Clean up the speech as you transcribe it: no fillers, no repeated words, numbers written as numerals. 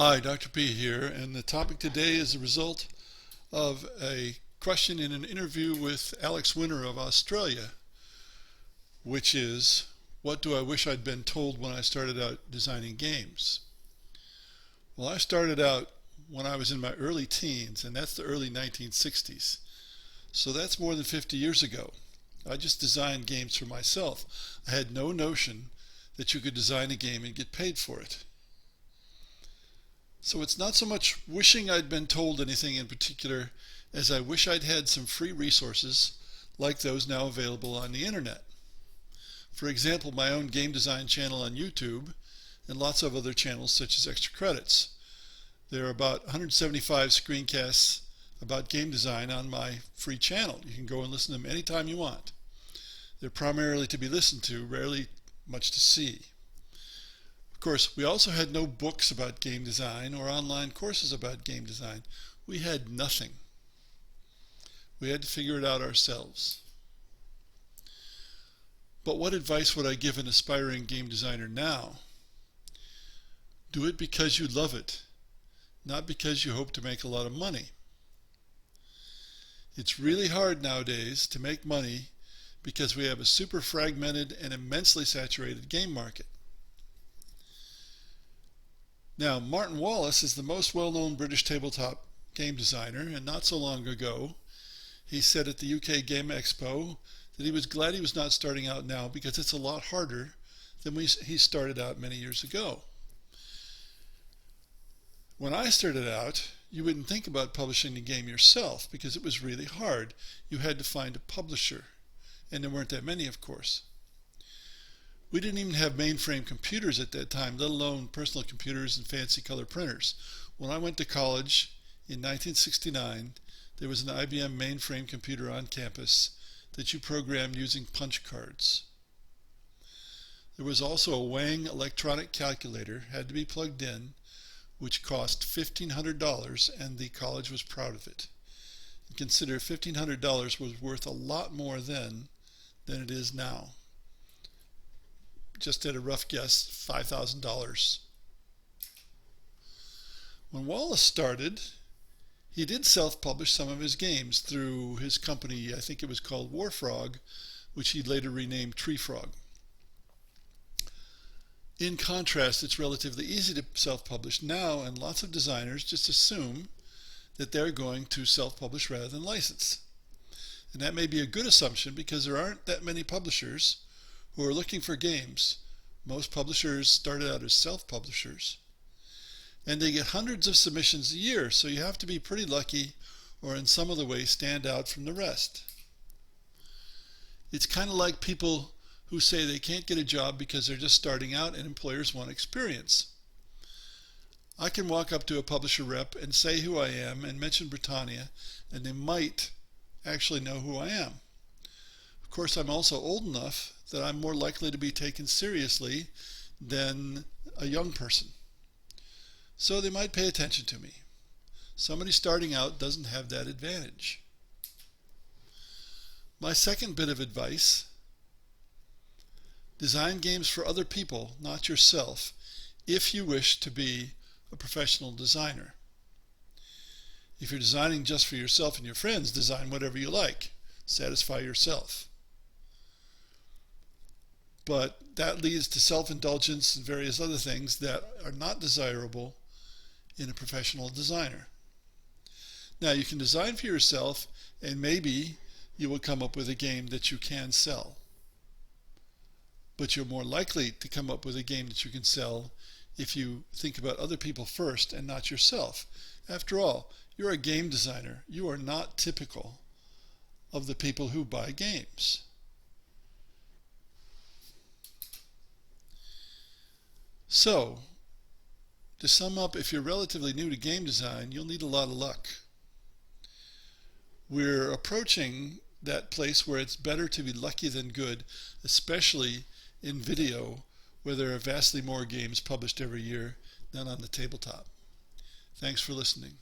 Hi, Dr. P here, and the topic today is the result of a question in an interview with Alex Winter of Australia, which is, what do I wish I'd been told when I started out designing games? Well, I started out when I was in my early teens, and that's the early 1960s. So that's more than 50 years ago. I just designed games for myself. I had no notion that you could design a game and get paid for it. So it's not so much wishing I'd been told anything in particular as I wish I'd had some free resources like those now available on the internet. For example, my own game design channel on YouTube and lots of other channels such as Extra Credits. There are about 175 screencasts about game design on my free channel. You can go and listen to them anytime you want. They're primarily to be listened to, rarely much to see. Of course, we also had no books about game design or online courses about game design. We had nothing. We had to figure it out ourselves. But what advice would I give an aspiring game designer now? Do it because you love it, not because you hope to make a lot of money. It's really hard nowadays to make money because we have a super fragmented and immensely saturated game market. Now, Martin Wallace is the most well-known British tabletop game designer, and not so long ago, he said at the UK Game Expo that he was glad he was not starting out now because it's a lot harder than he started out many years ago. When I started out, you wouldn't think about publishing the game yourself because it was really hard. You had to find a publisher, and there weren't that many, of course. We didn't even have mainframe computers at that time, let alone personal computers and fancy color printers. When I went to college in 1969, there was an IBM mainframe computer on campus that you programmed using punch cards. There was also a Wang electronic calculator, had to be plugged in, which cost $1,500, and the college was proud of it. And consider $1,500 was worth a lot more then than it is now. Just at a rough guess, $5,000. When Wallace started, he did self-publish some of his games through his company. I think it was called Warfrog, which he later renamed Treefrog. In contrast, it's relatively easy to self-publish now, and lots of designers just assume that they're going to self-publish rather than license. And that may be a good assumption because there aren't that many publishers who are looking for games. Most publishers started out as self-publishers. And they get hundreds of submissions a year, so you have to be pretty lucky or in some other way stand out from the rest. It's kind of like people who say they can't get a job because they're just starting out and employers want experience. I can walk up to a publisher rep and say who I am and mention Britannia, and they might actually know who I am. Of course, I'm also old enough that I'm more likely to be taken seriously than a young person. So they might pay attention to me. Somebody starting out doesn't have that advantage. My second bit of advice: design games for other people, not yourself, if you wish to be a professional designer. If you're designing just for yourself and your friends, design whatever you like. Satisfy yourself. But that leads to self-indulgence and various other things that are not desirable in a professional designer. Now, you can design for yourself, and maybe you will come up with a game that you can sell. But you're more likely to come up with a game that you can sell if you think about other people first and not yourself. After all, you're a game designer. You are not typical of the people who buy games. So, to sum up, if you're relatively new to game design, you'll need a lot of luck. We're approaching that place where it's better to be lucky than good, especially in video, where there are vastly more games published every year than on the tabletop. Thanks for listening.